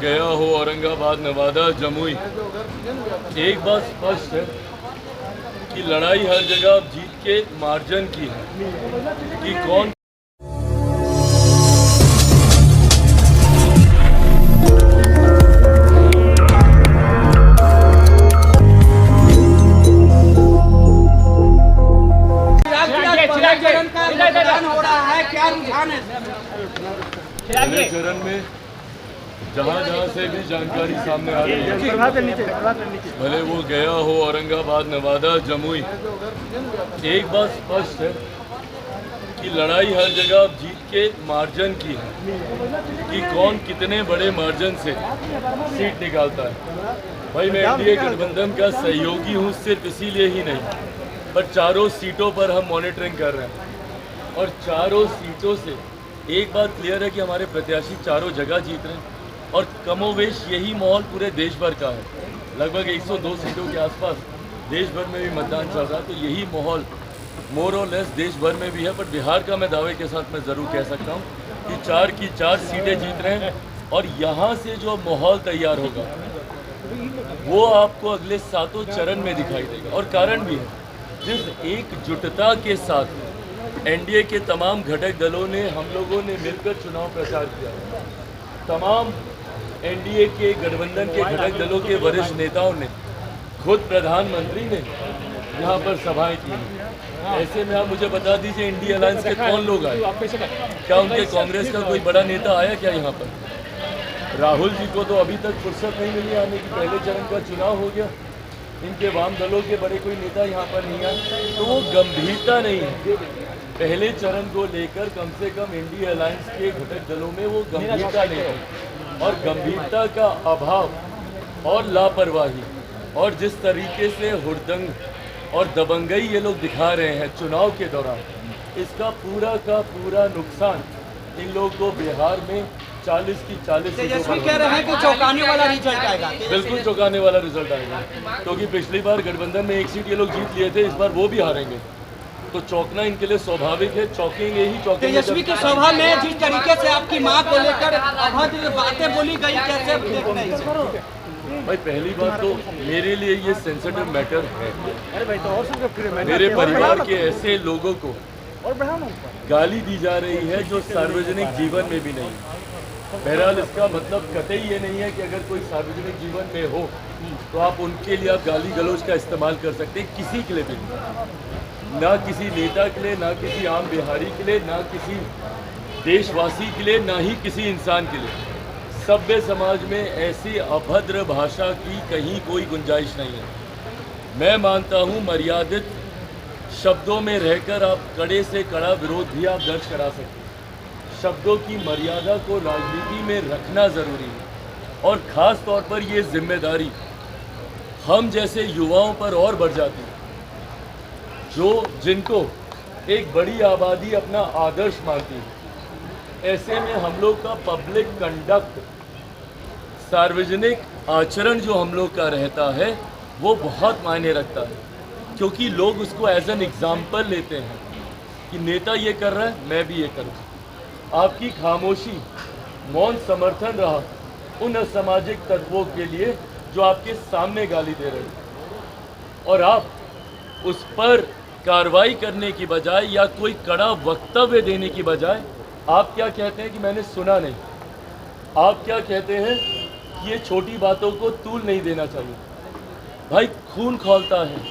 गया हो औरंगाबाद, नवादा, जमुई, एक बात स्पष्ट है कि लड़ाई हर जगह जीत के मार्जिन की है कि कौन हो रहा है, क्या रुझान है? पहले चरण में जहाँ से भी जानकारी सामने आ रही है, भले वो गया हो औरंगाबाद, नवादा, जमुई, एक बात स्पष्ट है कि लड़ाई हर जगह जीत के मार्जिन की है कि कौन कितने बड़े मार्जिन से सीट निकालता है। भाई मैं एनडीए गठबंधन का सहयोगी हूँ, सिर्फ इसीलिए ही नहीं, पर चारों सीटों पर हम मॉनिटरिंग कर रहे हैं और चारों सीटों से एक बात क्लियर है कि हमारे प्रत्याशी चारों जगह जीत रहे हैं और कमोवेश यही माहौल पूरे देश भर का है। लगभग 102 सीटों के आसपास देश भर में भी मतदान चल रहा है, तो यही माहौल मोर और लेस देश भर में भी है। पर बिहार का मैं दावे के साथ मैं ज़रूर कह सकता हूँ कि 4 की 4 सीटें जीत रहे हैं और यहाँ से जो माहौल तैयार होगा वो आपको अगले 7 चरण में दिखाई देगा। और कारण भी है, जिस एकजुटता के साथ एनडीए के तमाम घटक दलों ने, हम लोगों ने मिलकर चुनाव प्रचार किया, तमाम एनडीए के गठबंधन के घटक दलों के वरिष्ठ नेताओं ने, खुद प्रधानमंत्री ने यहाँ पर सभाएं की। ऐसे में आप मुझे बता दीजिए इंडिया अलायंस के कौन लोग आए? क्या उनके कांग्रेस का कोई बड़ा नेता आया क्या यहाँ पर? राहुल जी को तो अभी तक फुर्सत नहीं मिली आने की, पहले चरण का चुनाव हो गया, इनके वाम दलों के बड़े कोई नेता यहाँ पर नहीं आए, तो वो गंभीरता नहीं है। पहले चरण को लेकर कम से कम इंडिया अलायंस के घटक दलों में वो गंभीरता नहीं है और गंभीरता का अभाव और लापरवाही और जिस तरीके से हुड़दंग और दबंगई ये लोग दिखा रहे हैं चुनाव के दौरान, इसका पूरा का पूरा नुकसान इन लोगों को बिहार में 40 की 40 तेजस्वी कह रहे हैं कि चौंकाने वाला रिजल्ट आएगा। बिल्कुल चौंकाने वाला रिजल्ट आएगा, क्योंकि पिछली बार गठबंधन में 1 सीट ये लोग जीत लिए थे, इस बार वो भी हारेंगे, तो चौंकना इनके लिए स्वाभाविक है। चौंकेंगे ही चौंकेंगे। तेजस्वी की सभा में जिस तरीके से आपकी मां को लेकर अभद्र बातें बोली गई, कैसे देख रहे हैं? भाई पहली बात तो मेरे लिए ये सेंसिटिव मैटर है। मेरे परिवार के ऐसे लोगों को गाली दी जा रही है जो सार्वजनिक जीवन में भी नहीं है। बहरहाल इसका मतलब कतई ये नहीं है कि अगर कोई सार्वजनिक जीवन में हो तो आप उनके लिए आप गाली गलौज का इस्तेमाल कर सकते हैं, किसी के लिए भी नहीं, ना किसी नेता के लिए, ना किसी आम बिहारी के लिए, ना किसी देशवासी के लिए, ना ही किसी इंसान के लिए। सभ्य समाज में ऐसी अभद्र भाषा की कहीं कोई गुंजाइश नहीं है। मैं मानता हूँ मर्यादित शब्दों में रहकर आप कड़े से कड़ा विरोध भी आप दर्ज करा सकते हैं। शब्दों की मर्यादा को राजनीति में रखना ज़रूरी है और ख़ास तौर पर ये जिम्मेदारी हम जैसे युवाओं पर और बढ़ जाती है, जिनको एक बड़ी आबादी अपना आदर्श मानती है। ऐसे में हम लोग का पब्लिक कंडक्ट, सार्वजनिक आचरण जो हम लोग का रहता है वो बहुत मायने रखता है, क्योंकि लोग उसको एज एन एग्जाम्पल लेते हैं कि नेता ये कर रहा है, मैं भी ये करूँ। आपकी खामोशी, मौन समर्थन रहा उन असामाजिक तत्वों के लिए जो आपके सामने गाली दे रहे हैं, और आप उस पर कार्रवाई करने की बजाय या कोई कड़ा वक्तव्य देने की बजाय आप क्या कहते हैं कि मैंने सुना नहीं। आप क्या कहते हैं कि ये छोटी बातों को तूल नहीं देना चाहिए। भाई खून खौलता है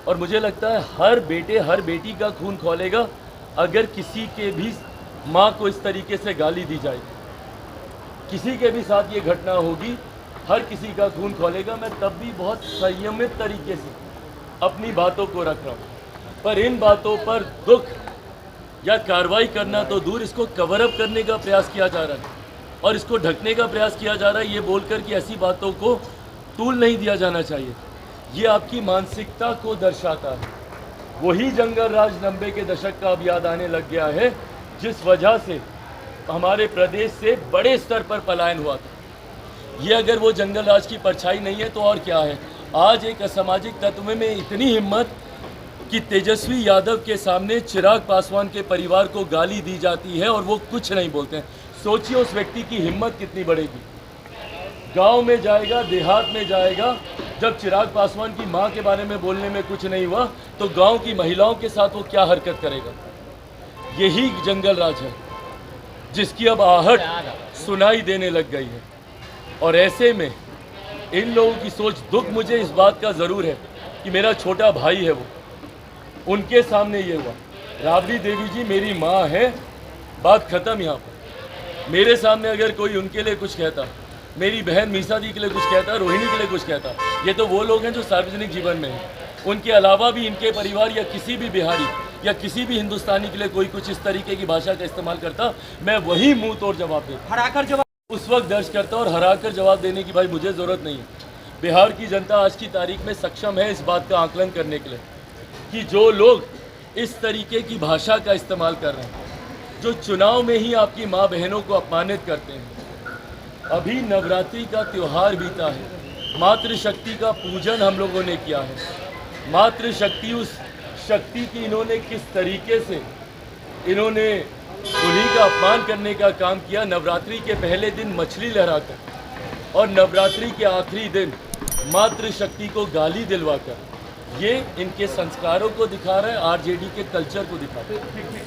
और मुझे लगता है हर बेटे हर बेटी का खून खौलेगा अगर किसी के भी माँ को इस तरीके से गाली दी जाए। किसी के भी साथ ये घटना होगी, हर किसी का खून खौलेगा। मैं तब भी बहुत संयमित तरीके से अपनी बातों को रख रहा हूँ, पर इन बातों पर दुख या कार्रवाई करना तो दूर, इसको कवर अप करने का प्रयास किया जा रहा है और इसको ढकने का प्रयास किया जा रहा है, ये बोलकर कि ऐसी बातों को तूल नहीं दिया जाना चाहिए। ये आपकी मानसिकता को दर्शाता है। वही जंगल राज 90 के दशक का अब याद आने लग गया है, जिस वजह से हमारे प्रदेश से बड़े स्तर पर पलायन हुआ था। ये अगर वो जंगल राज की परछाई नहीं है तो और क्या है। आज एक असामाजिक तत्व में इतनी हिम्मत कि तेजस्वी यादव के सामने चिराग पासवान के परिवार को गाली दी जाती है और वो कुछ नहीं बोलते हैं। सोचिए उस व्यक्ति की हिम्मत कितनी बढ़ेगी। गांव में जाएगा, देहात में जाएगा। जब चिराग पासवान की मां के बारे में बोलने में कुछ नहीं हुआ तो गांव की महिलाओं के साथ वो क्या हरकत करेगा? यही जंगल राज है जिसकी अब आहट सुनाई देने लग गई है। और ऐसे में इन लोगों की सोच, दुख मुझे इस बात का ज़रूर है कि मेरा छोटा भाई है, वो उनके सामने ये हुआ। राबड़ी देवी जी मेरी माँ है, बात ख़त्म। यहाँ पर मेरे सामने अगर कोई उनके लिए कुछ कहता, मेरी बहन मीसा दी के लिए कुछ कहता, रोहिणी के लिए कुछ कहता, ये तो वो लोग हैं जो सार्वजनिक जीवन में हैं। उनके अलावा भी इनके परिवार या किसी भी बिहारी या किसी भी हिंदुस्तानी के लिए कोई कुछ इस तरीके की भाषा का इस्तेमाल करता, मैं वही मुंह तोड़ जवाब देता, हराकर जवाब उस वक्त दर्ज करता। और हराकर जवाब देने की भाई मुझे ज़रूरत नहीं है। बिहार की जनता आज की तारीख में सक्षम है इस बात का आकलन करने के लिए कि जो लोग इस तरीके की भाषा का इस्तेमाल कर रहे हैं, जो चुनाव में ही आपकी माँ बहनों को अपमानित करते हैं। अभी नवरात्रि का त्यौहार बीता है, मातृशक्ति का पूजन हम लोगों ने किया है। मातृशक्ति, उस शक्ति की इन्होंने किस तरीके से इन्होंने उन्हीं का अपमान करने का काम किया। नवरात्रि के पहले दिन मछली लहराकर और नवरात्रि के आखिरी दिन मातृशक्ति को गाली दिलवाकर, ये इनके संस्कारों को दिखा रहा है, आरजेडी के कल्चर को दिखा रहा है।